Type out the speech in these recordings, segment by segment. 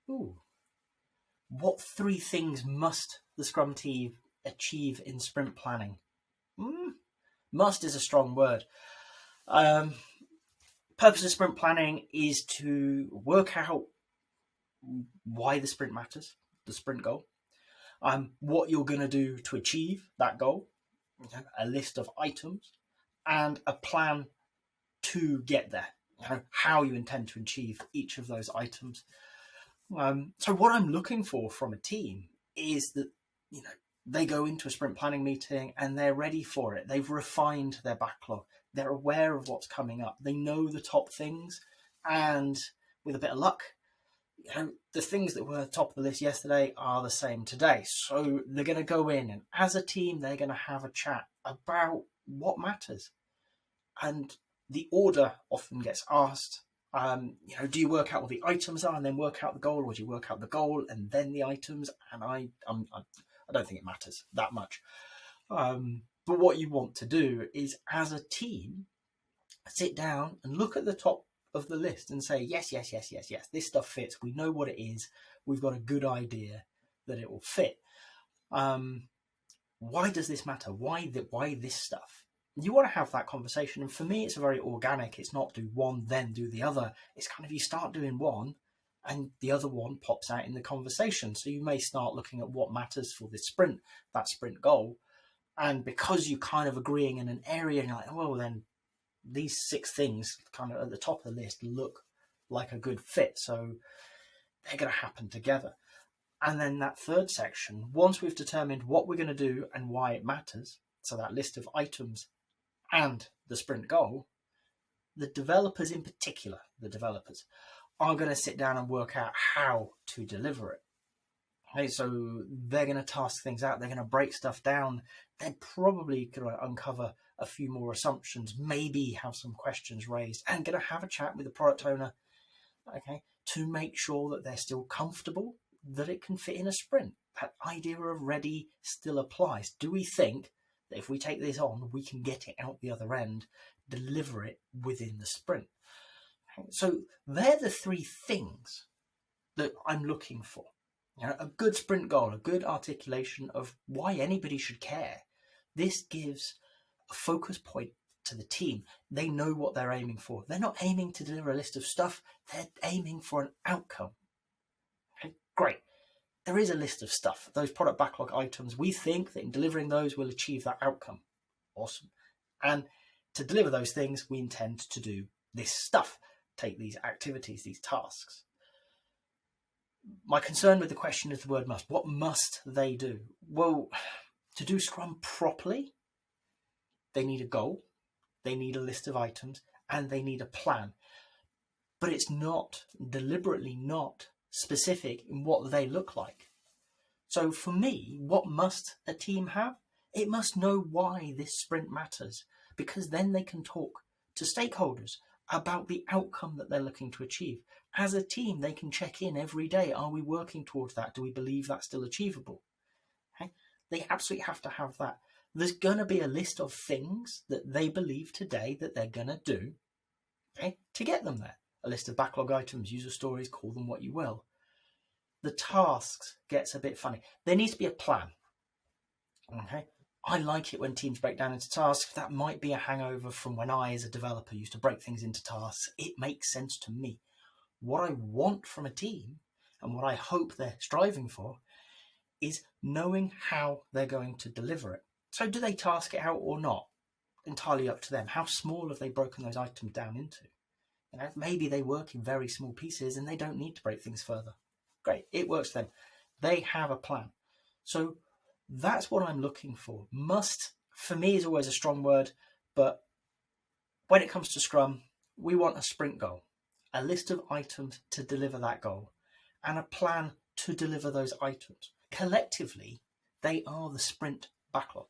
Ooh. What 3 things must the Scrum team achieve in sprint planning? Must is a strong word. Purpose of sprint planning is to work out why the sprint matters, the sprint goal, what you're going to do to achieve that goal, a list of items, and a plan to get there, how you intend to achieve each of those items. So what I'm looking for from a team is that, they go into a sprint planning meeting and they're ready for it. They've refined their backlog. They're aware of what's coming up. They know the top things. And with a bit of luck, the things that were top of the list yesterday are the same today. So they're going to go in, and as a team, they're going to have a chat about what matters. And the order often gets asked. Do you work out what the items are and then work out the goal, or do you work out the goal and then the items? And I don't think it matters that much. But what you want to do is, as a team, sit down and look at the top of the list and say, yes, this stuff fits. We know what it is. We've got a good idea that it will fit. Why does this matter? Why this stuff? You want to have that conversation. And for me, it's very organic. It's not do one, then do the other. It's kind of, you start doing one and the other one pops out in the conversation. So you may start looking at what matters for this sprint, that sprint goal. And because you're kind of agreeing in an area, you're like, well, then these 6 things kind of at the top of the list look like a good fit. So they're going to happen together. And then that third section, once we've determined what we're going to do and why it matters, so that list of items and the sprint goal, the developers in particular, are going to sit down and work out how to deliver it. Okay, so they're going to task things out. They're going to break stuff down. They're probably going to uncover a few more assumptions, maybe have some questions raised, and going to have a chat with the product owner, okay, to make sure that they're still comfortable that it can fit in a sprint. That idea of ready still applies. Do we think that if we take this on, we can get it out the other end, deliver it within the sprint? Okay, so they're the 3 things that I'm looking for. A good sprint goal, a good articulation of why anybody should care. This gives a focus point to the team. They know what they're aiming for. They're not aiming to deliver a list of stuff. They're aiming for an outcome. Okay, great. There is a list of stuff, those product backlog items. We think that in delivering those, we'll achieve that outcome. Awesome. And to deliver those things, we intend to do this stuff, take these activities, these tasks. My concern with the question is the word must. What must they do? Well, to do Scrum properly, they need a goal, they need a list of items, and they need a plan. But it's not, deliberately not, specific in what they look like. So for me, what must a team have? It must know why this sprint matters, because then they can talk to stakeholders about the outcome that they're looking to achieve. As a team, they can check in every day. Are we working towards that? Do we believe that's still achievable? Okay? They absolutely have to have that. There's going to be a list of things that they believe today that they're going to do, okay, to get them there. A list of backlog items, user stories, call them what you will. The tasks gets a bit funny. There needs to be a plan. Okay, I like it when teams break down into tasks. That might be a hangover from when I, as a developer, used to break things into tasks. It makes sense to me. What I want from a team, and what I hope they're striving for, is knowing how they're going to deliver it. So do they task it out or not? Entirely up to them. How small have they broken those items down into? Maybe they work in very small pieces and they don't need to break things further. Great, it works for them. They have a plan. So that's what I'm looking for. Must, for me, is always a strong word, but when it comes to Scrum, we want a sprint goal, a list of items to deliver that goal, and a plan to deliver those items. Collectively, they are the sprint backlog.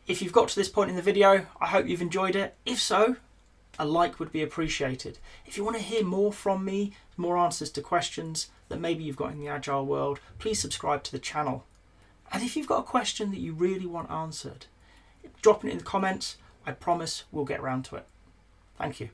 If you've got to this point in the video, I hope you've enjoyed it. If so, a like would be appreciated. If you want to hear more from me, more answers to questions that maybe you've got in the Agile world, please subscribe to the channel. And if you've got a question that you really want answered, drop it in the comments. I promise we'll get around to it. Thank you.